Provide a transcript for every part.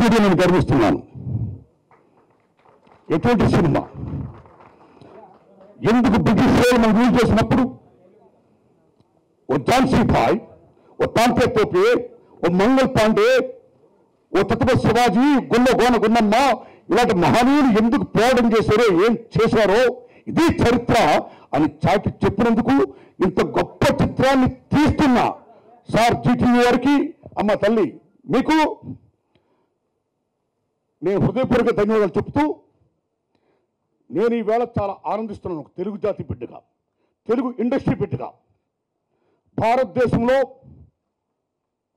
మీద నేను గర్విస్తున్నాను. ఎటువంటి సినిమా ఎందుకు బ్రిటిష్ వాళ్ళు మనం రూల్ చేసినప్పుడు ఓ ఝాన్సీ భాయ్, ఓ తాంత్రే తోపే, ఓ మంగళ్ పాండే, ఓ తత్వ శివాజీ, గుల్ల గోన గున్నమ్మ ఇలాంటి మహనీయులు ఎందుకు పోరాటం చేశారో, ఏం చేశారో ఇది చరిత్ర అని చాటి చెప్పినందుకు ఇంత గొప్ప చిత్రాన్ని తీస్తున్నా సార్ జీటీవీ వారికి, అమ్మ తల్లి మీకు నేను హృదయపూర్వక ధన్యవాదాలు చెప్తూ, నేను ఈవేళ చాలా ఆనందిస్తున్నాను. తెలుగు జాతి బిడ్డగా, తెలుగు ఇండస్ట్రీ బిడ్డగా. భారతదేశంలో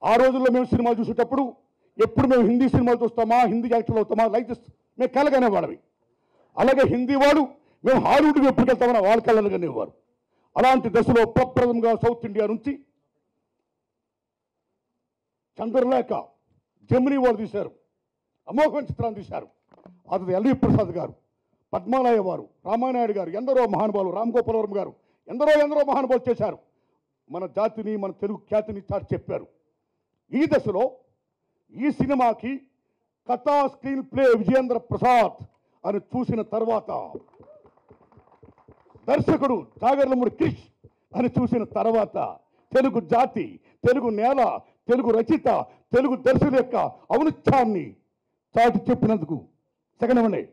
ఆ రోజుల్లో మేము సినిమాలు చూసేటప్పుడు ఎప్పుడు మేము హిందీ సినిమాలు చూస్తామా, హిందీ యాక్టర్లు అవుతామా, లైక్ దిస్ మేము కలగానే వాళ్ళవి. అలాగే హిందీ వాడు మేము హాలీవుడ్కి ఎప్పుడు వెళ్తామని వాళ్ళ కళ్ళగానేవారు. అలాంటి దశలో ప్రప్రథంగా సౌత్ ఇండియా నుంచి చంద్రలేఖ జమినీ వాళ్ళు తీశారు, అమోఘమైన చిత్రాన్ని తీశారు. అది ఎల్వి ప్రసాద్ గారు, పద్మాలయ వారు, రామానాయుడు గారు, ఎందరో మహానుభావులు, రామ్ గోపాల్ వర్మ గారు, ఎందరో మహానుభావులు చేశారు. మన జాతిని, మన తెలుగు ఖ్యాతిని చాటి చెప్పారు. ఈ దశలో ఈ సినిమాకి కథా స్క్రీన్ ప్లే విజయేంద్ర ప్రసాద్ అని చూసిన తర్వాత, దర్శకుడు జాగర్లమూడి క్రిష్ అని చూసిన తర్వాత, తెలుగు జాతి, తెలుగు నేల, తెలుగు రచయిత, తెలుగు దర్శకుల యొక్క ఔన్నత్యాన్ని చాటి చెప్పినందుకు సెకండ్ ఇవ్వండి.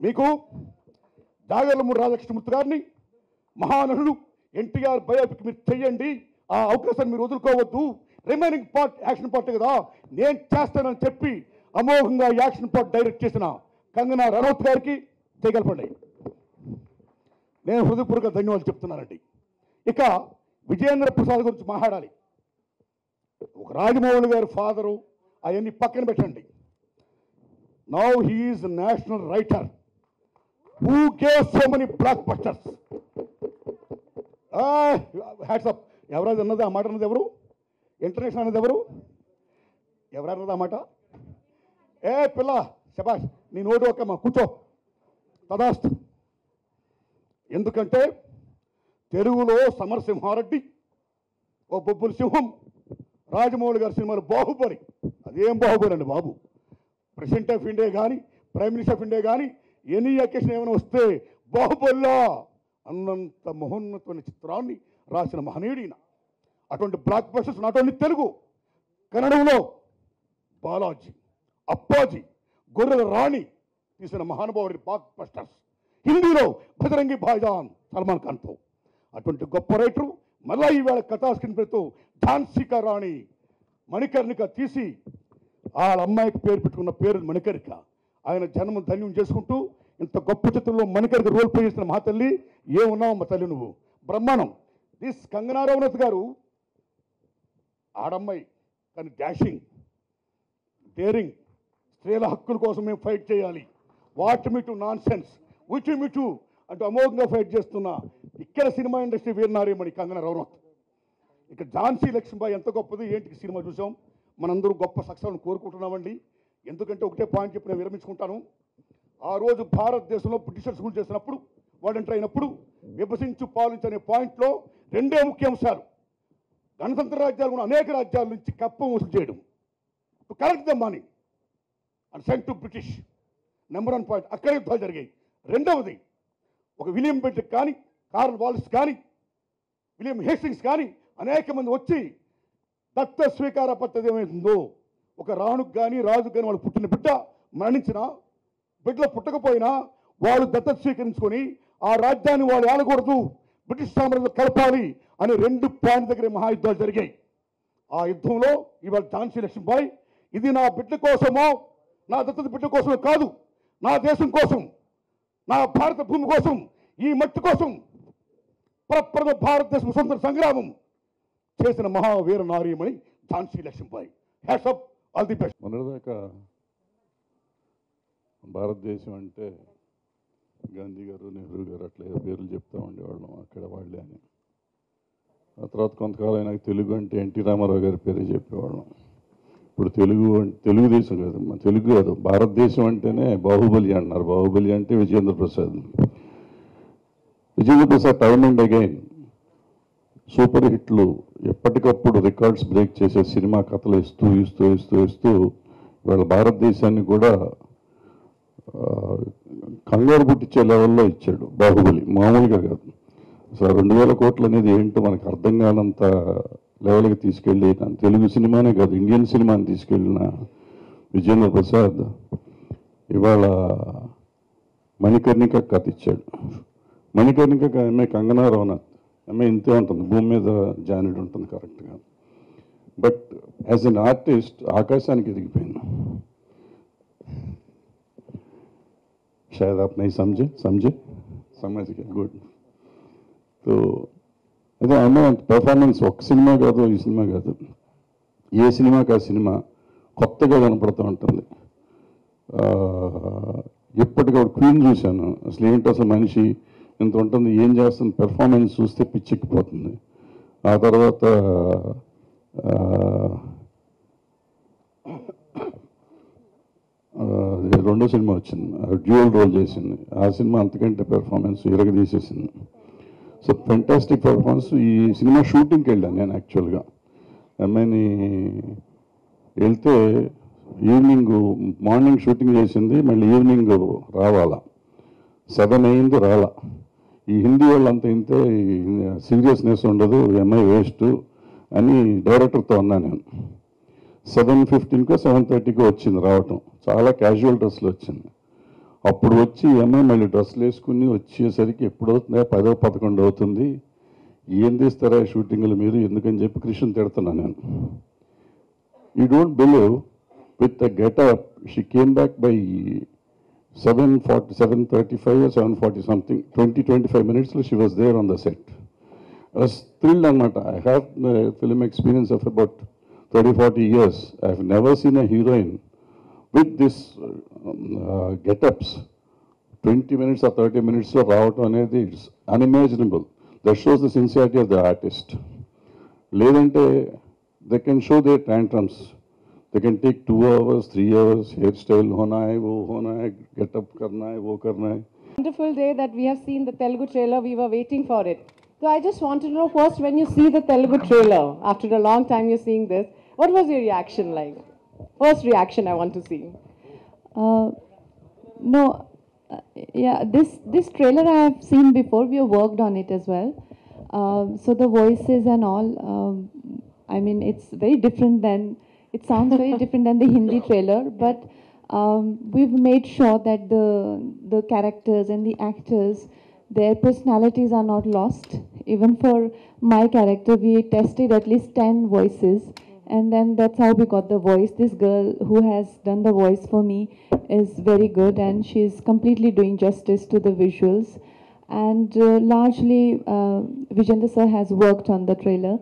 మీకు జాగర్లమూడి రాధాకృష్ణమూర్తి గారిని, మహానటుడు ఎన్టీఆర్ బయోపిక్ మీరు చెయ్యండి, ఆ అవకాశాన్ని మీరు వదులుకోవద్దు, రిమైనింగ్ పార్ట్ యాక్షన్ పార్ట్ కదా నేను చేస్తానని చెప్పి అమోఘంగా యాక్షన్ పార్ట్ డైరెక్ట్ చేసిన కంగనా రనౌత్ గారికి చేయగలపండి. నేను హృదయపూర్వక ధన్యవాదాలు చెప్తున్నానండి. ఇక విజయేంద్ర ప్రసాద్ గురించి మాట్లాడాలి. ఒక రాజమౌళి గారి ఫాదరు అవన్నీ పక్కన పెట్టండి. Now he is national writer who gave so many black busters. Hats off. ఎవరైనా అన్నది ఆ మాట అన్నది ఎవరు? ఇంటర్నేషనల్ అన్నది ఎవరు? ఎవరన్నది ఆ మాట? ఏ పిల్ల శబాష్, నీ నోటు ఒక్కమ్మా, కూర్చో, తదాస్తు. ఎందుకంటే తెలుగులో సమరసింహారెడ్డి, ఓ బొబ్బుల సింహం, రాజమౌళి గారి సినిమాలు బాహుబలి. అదేం బాహుబలి అండి బాబు. ప్రెసిడెంట్ ఆఫ్ ఇండియా కానీ, ప్రైమ్ మినిస్టర్ ఆఫ్ ఇండియా కానీ ఎనీ అకేషన్ ఏమైనా వస్తే బాహుబలిలా అన్నంత మహోన్నతమైన చిత్రాన్ని రాసిన మహనీయుడిన. అటువంటి blockbusters not only Telugu, కన్నడంలో బాలాజీ, అప్పాజీ, గొర్రెల రాణి తీసిన మహానుభావుడి బ్లాక్ బస్టర్స్. హిందీలో భజరంగి భాయిజాన్ సల్మాన్ ఖాన్తో. అటువంటి గొప్ప రైటరు మళ్ళా ఈవేళ కథా స్క్రీన్ ప్లేతో ఝాన్సీకా రాణి మణికర్ణిక తీసి వాళ్ళ అమ్మాయికి పేరు పెట్టుకున్న పేరు మణికర్ణిక. ఆయన జన్మ ధన్యం చేసుకుంటూ ఇంత గొప్ప చిత్రంలో మణికర్ణిక రోల్ ప్లే చేసిన మా తల్లి, ఏమున్నావు మా తల్లి నువ్వు, బ్రహ్మాండం. దిస్ కంగనా రనౌత్ గారు ఆడమ్మాయి, కానీ డాషింగ్, డేరింగ్, స్త్రీల హక్కుల కోసం మేము ఫైట్ చేయాలి, what me to non sense, which me to అంటూ అమోఘంగా ఫైట్ చేస్తున్న ఇక్కడ సినిమా ఇండస్ట్రీ వీరనారీమణి కంగనా రనౌత్. ఇక ఝాన్సీ లక్ష్మీబాయి ఎంత గొప్పది ఏంటి సినిమా చూసాం. మనందరూ గొప్ప సక్సెస్ని కోరుకుంటున్నామండి. ఎందుకంటే ఒకటే పాయింట్ చెప్పి నేను విరమించుకుంటాను. ఆ రోజు భారతదేశంలో బ్రిటిషర్స్ రూల్ చేసినప్పుడు, వాళ్ళు ఎంటర్ అయినప్పుడు విభజించు పాలించనే పాయింట్లో రెండే ముఖ్య అంశాలు. గణతంత్ర రాజ్యాలు కూడా అనేక రాజ్యాల నుంచి కప్పం వసూలు చేయడం, to collect the money and send to British. Number 1 point. అక్కడే యుద్ధాలు జరిగాయి. రెండవది, ఒక విలియం బెంటిక్ కానీ, కార్ల్ వాల్స్ కానీ, విలియం హేస్టింగ్స్ కానీ అనేక మంది వచ్చి దత్త స్వీకార పద్ధతి ఏమైందో, ఒక రాణుకు కానీ రాజుకు కానీ వాళ్ళు పుట్టిన బిడ్డ మరణించిన బిడ్డలు పుట్టకపోయినా వాళ్ళు దత్తత స్వీకరించుకొని ఆ రాజ్యాన్ని వాళ్ళు ఏలకూడదు, బ్రిటిష్ సామ్రాజ్యంలో కలపాలి అని 2 పాయింట్ దగ్గర మహాయుద్ధాలు జరిగాయి. ఆ యుద్ధంలో ఇవాళ ఝాన్సీ లక్ష్మీబాయి, ఇది నా బిడ్డ కోసమో, నా దత్తత బిడ్డ కోసమో కాదు, నా దేశం కోసం, నా భారత భూమి కోసం, ఈ మట్టి కోసం ప్రప్రథమ భారతదేశం స్వతంత్ర సంగ్రామం చేసిన మహావీర నారీమణి Jhansi Lakshmibai. Hats off, all the best. మొన్నటిదాకా భారతదేశం అంటే గాంధీ గారు, నెహ్రూ గారు అట్లా పేర్లు చెప్తా ఉండేవాళ్ళం, అక్కడ వాళ్ళే అని. ఆ తర్వాత కొంతకాలం అయినాక తెలుగు అంటే ఎన్టీ రామారావు గారి పేరే చెప్పేవాళ్ళం. ఇప్పుడు తెలుగుదేశం కాదు, మన తెలుగు కాదు, భారతదేశం అంటేనే బాహుబలి అంటున్నారు. బాహుబలి అంటే Vijayendra Prasad. Vijayendra Prasad time and again super హిట్లు, ఎప్పటికప్పుడు రికార్డ్స్ బ్రేక్ చేసే సినిమా కథలు ఇస్తూ వాళ్ళ భారతదేశాన్ని కూడా కంగారు పుట్టించే లెవెల్లో ఇచ్చాడు బాహుబలి, మామూలుగా కాదు. అసలు 2000 కోట్లు అనేది ఏంటో మనకు అర్థం కానంత లెవెల్కి తీసుకెళ్ళి తెలుగు సినిమానే కాదు ఇండియన్ సినిమాని తీసుకెళ్ళిన విజయేంద్ర ప్రసాద్ ఇవాళ మణికర్ణిక కథ ఇచ్చాడు. మణికర్ణిక అమ్మాయి కంగనా రనౌత్, అమ్మాయి ఇంతే ఉంటుంది, భూమి మీద జానెట్ ఉంటుంది కరెక్ట్గా. బట్ యాజ్ అన్ ఆర్టిస్ట్ ఆకాశానికి ఎదిగిపోయింది. शायद आप नहीं समझे समझ गए, गुड. तो అదే అన్న పెర్ఫార్మెన్స్ ఒక సినిమా కాదు, ఈ సినిమా కాదు, ఏ సినిమాకి ఆ సినిమా కొత్తగా కనపడుతూ ఉంటుంది. ఎప్పటికీ ఒక క్వీన్ చూశాను, అసలు ఏంటి అసలు మనిషి ఇంత ఉంటుంది, ఏం చేస్తుంది, పెర్ఫార్మెన్స్ చూస్తే పిచ్చెక్కిపోతుంది. ఆ తర్వాత రెండో సినిమా వచ్చింది, డ్యూయల్ రోల్ చేసింది, ఆ సినిమా అంతకంటే పెర్ఫార్మెన్స్ ఇరగదీసేసింది. So fantastic performance. ఈ సినిమా షూటింగ్కి వెళ్ళాను నేను యాక్చువల్గా. అమ్మాయిని వెళ్తే ఈవినింగ్, మార్నింగ్ షూటింగ్ చేసింది, మళ్ళీ ఈవినింగ్ రావాలా, 7 అయింది రాలా. ఈ హిందీ వాళ్ళంతా ఇంతే సీరియస్నెస్ ఉండదు, ఎంఐ వేస్ట్ అని డైరెక్టర్తో అన్నా నేను. 7:15కో 7:30కో వచ్చింది రావటం, చాలా క్యాజువల్ డ్రెస్లో వచ్చింది. అప్పుడు వచ్చి ఎంఐ మళ్ళీ డ్రెస్సులు వేసుకుని వచ్చేసరికి ఎప్పుడవుతుందా 10-11 అవుతుంది. ఏం తీస్తారా షూటింగ్లు మీరు, ఎందుకని చెప్పి కృష్ణ తిడుతున్నాను నేను. You don't believe, with the getup she came back by 7:35 or 7:40 something, 20-25 minutes she was there on the set. I was thrilled అనమాట. I have film experience of about 30-40 years. I have never seen a heroine with this get-ups 20 minutes or 30 minutes లో రావటం అనేది it's unimaginable. That shows the sincerity of the artist. లేదంటే they can show their tantrums. They can take 2 hours, 3 hours, hairstyle होना है, वो होना है, get-up करना है, वो करना है. Wonderful day that we have seen the Telugu trailer. We were waiting for it. So I just want to know first, when you see the Telugu trailer, after a long time you're seeing this, what was your reaction like? First reaction I want to see. No, yeah, this trailer I have seen before. We have worked on it as well. So the voices and all, I mean, it's very different than, it sounds very different than the Hindi trailer, but we've made sure that the characters and the actors, their personalities are not lost. Even for my character, we tested at least 10 voices, and then that's how we got the voice. This girl who has done the voice for me is very good, and she's completely doing justice to the visuals. And largely, Vijayendra sir has worked on the trailer,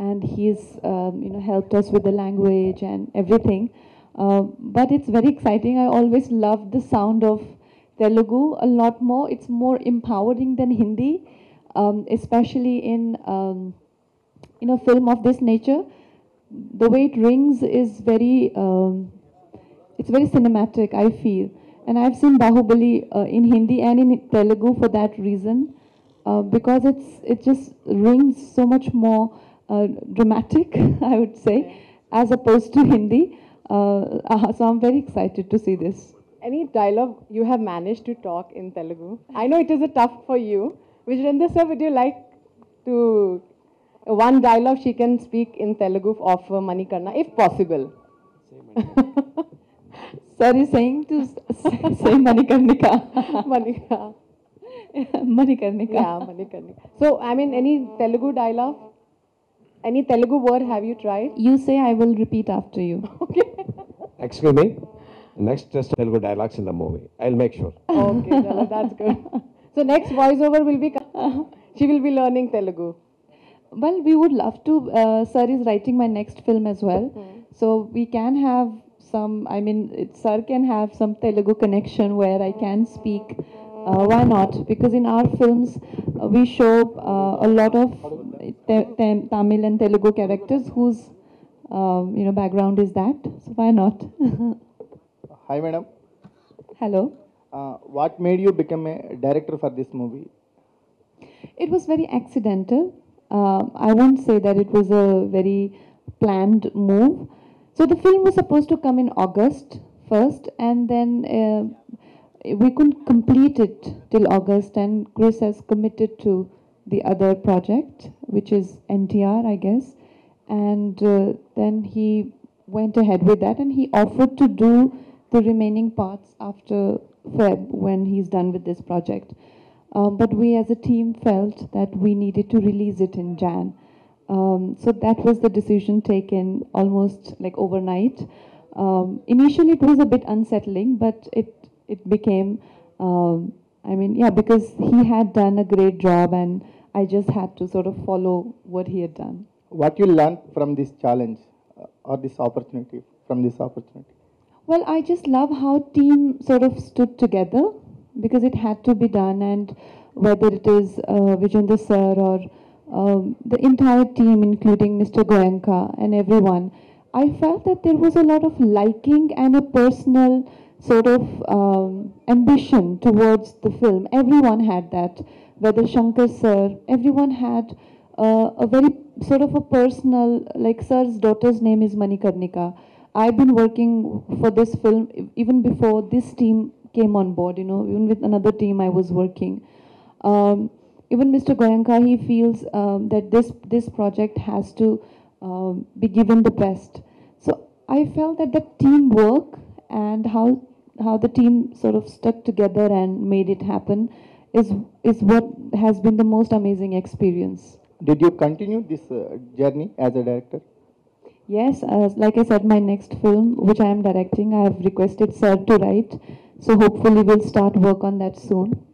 and he's helped us with the language and everything. But it's very exciting. I always loved the sound of Telugu a lot more. It's more empowering than Hindi, especially in a film of this nature. The way it rings is very, it's very cinematic, I feel. And I've seen Bahubali in Hindi and in Telugu for that reason, because it just rings so much more dramatic, I would say, as opposed to Hindi. So I'm very excited to see this. Any dialogue you have managed to talk in Telugu? I know it is a tough for you. Vijayendra sir, would you like to, one dialogue she can speak in Telugu of Manikarna, if possible? Sir is saying to say Manikarnika. Manika. Manikarnika. Yeah, Manikarnika. So, I mean, any Telugu dialogue? Any Telugu word have you tried? You say, I will repeat after you. Okay. Excuse me. Next just Telugu dialogues in the movie. I'll make sure. Okay, Jala, that's good. So next voiceover will be, she will be learning Telugu. Well, we would love to. Sir is writing my next film as well. So we can have some, I mean, Sir can have some Telugu connection where I can speak. Why not? Because in our films, we show a lot of Tamil and Telugu characters whose, background is that. So why not? Hi, madam. Hello. What made you become a director for this movie? It was very accidental. I won't say that it was a very planned move. So the film was supposed to come in August first, and then we couldn't complete it till August, and Chris has committed to the other project, which is NTR, I guess. And then he went ahead with that, and he offered to do the remaining parts after Feb when he's done with this project. But we as a team felt that we needed to release it in Jan. So that was the decision taken almost like overnight. Initially it was a bit unsettling, but it became, because he had done a great job and I just had to sort of follow what he had done. What you learned from this challenge or this opportunity, from this opportunity? Well, I just love how team sort of stood together because it had to be done, and whether it is Vijayendra sir or the entire team, including Mr. Goenka and everyone, I felt that there was a lot of liking and a personal sort of ambition towards the film. Everyone had that, whether Shankar sir, everyone had a very sort of a personal, like sir's daughter's name is Manikarnika. I've been working for this film even before this team came on board, even with another team I was working. Even Mr. Goenka, he feels that this project has to be given the best. So I felt that the teamwork and how the team sort of stuck together and made it happen is what has been the most amazing experience. Did you continue this journey as a director? Yes, like I said, my next film, which I am directing, I have requested sir to write. So hopefully we'll start work on that soon.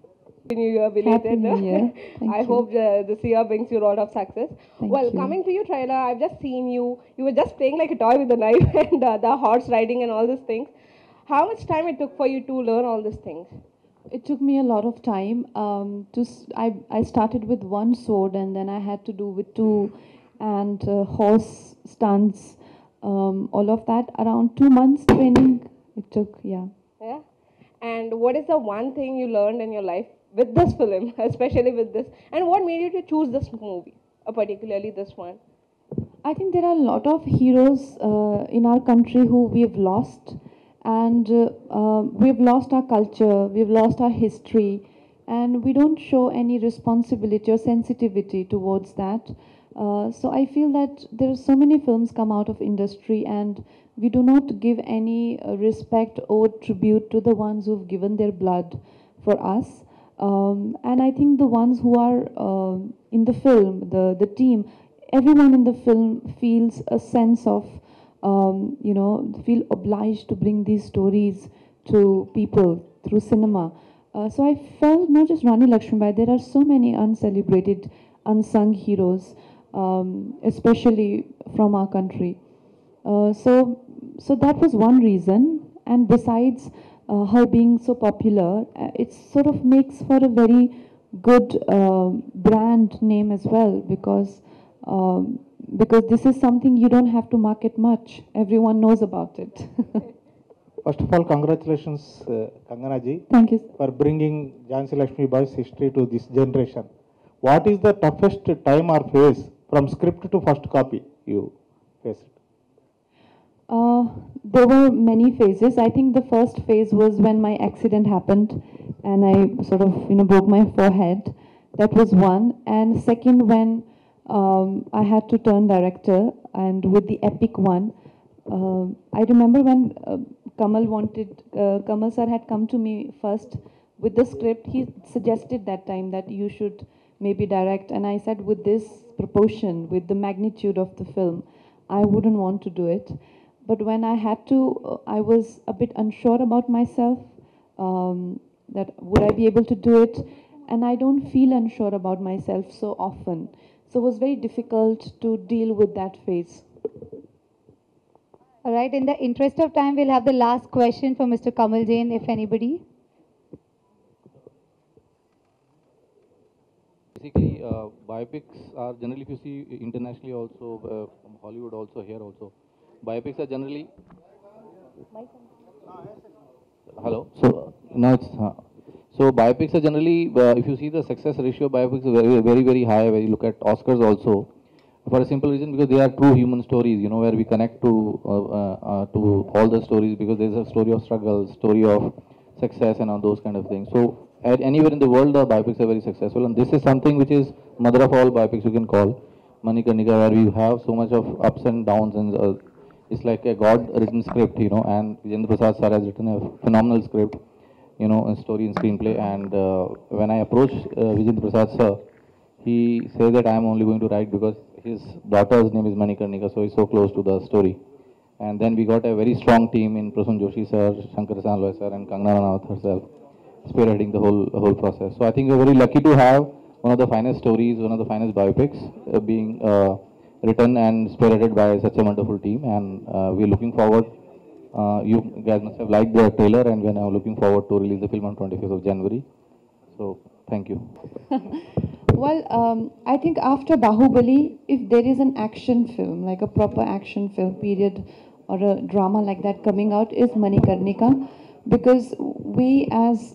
Happy New Year, belated. Happy New Year. I hope this year brings you a lot of success. Thank Well, you. coming to your trailer, I've just seen you. You were just playing like a toy with a knife and the horse riding and all these things. How much time it took for you to learn all these things? It took me a lot of time. I started with one sword and then I had to do with two, and horse stunts, all of that. Around 2 months training it took, yeah. Yeah. And what is the one thing you learned in your life with this film, especially with this? And what made you to choose this movie, particularly this one? I think there are a lot of heroes in our country who we have lost, and we've lost our culture, we've lost our history, and we don't show any responsibility or sensitivity towards that. So I feel that there are so many films come out of industry and we do not give any respect or tribute to the ones who've given their blood for us. And I think the ones who are in the film, the team, everyone in the film feels a sense of, feel obliged to bring these stories to people through cinema. So I felt not just Rani Lakshmibai, there are so many uncelebrated, unsung heroes, especially from our country. So that was one reason. And besides her being so popular, it sort of makes for a very good brand name as well, because this is something you don't have to market much. Everyone knows about it. First of all, congratulations, Kangana ji, Thank you. for bringing Jhansi Lakshmi Bai's history to this generation. What is the toughest time or phase from script to first copy you faced? There were many phases. I think the first phase was when my accident happened and I sort of, broke my forehead. That was one. And second, when I had to turn director, and with the epic one, I remember when Kamal sir had come to me first with the script. He suggested that time that you should maybe direct, and I said with this proportion, with the magnitude of the film, I wouldn't want to do it. But when I had to, I was a bit unsure about myself, that would I be able to do it? And I don't feel unsure about myself so often. So it was very difficult to deal with that phase. All right, in the interest of time, we'll have the last question for Mr. Kamal Jain, if anybody. Basically, biopics are generally, if you see internationally also, from Hollywood also, here also, biopics are generally... Hello? So, now it's... So, biopics are generally, if you see the success ratio of biopics is very, very, very high. When you look at Oscars also, for a simple reason, because they are true human stories, you know, where we connect to all the stories, because there's a story of struggle, story of success and all those kind of things. So anywhere in the world, the biopics are very successful, and this is something which is mother of all biopics, you can call Manikarnika, where we have so much of ups and downs, and it's like a God-written script, you know, and Vijayendra Prasad sir has written a phenomenal script, you know, a story and screenplay, and when I approached Vijayendra Prasad sir, he said that I am only going to write because his daughter's name is Manikarnika, so he's so close to the story. And then we got a very strong team in Prasun Joshi sir, Shankar Sanloy sir, and Kangana Ranaut herself, spearheading the whole process. So I think we're very lucky to have one of the finest stories, one of the finest biopics being written and spearheaded by such a wonderful team. And we're looking forward. You guys must have liked the trailer, and we're now looking forward to release the film on 25th of January. So thank you. Well, I think after Bahubali, if there is an action film, like a proper action film, period, or a drama like that coming out, is Manikarnika. Because we as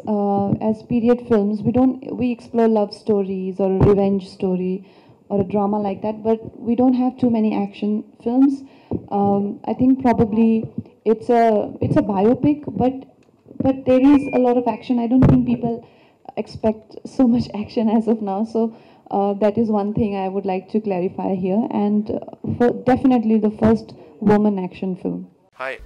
period films, we explore love stories or a revenge story or a drama like that, but we don't have too many action films. I think probably it's a biopic, but there is a lot of action. I don't think people expect so much action as of now, so that is one thing I would like to clarify here, and definitely the first woman action film. Hi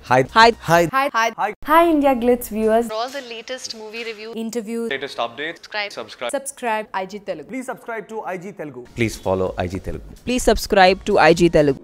India Glitz viewers. For all the latest movie review, Interviews, latest updates, subscribe IG Telugu. Please subscribe to IG Telugu. Please follow IG Telugu. Please subscribe to IG Telugu.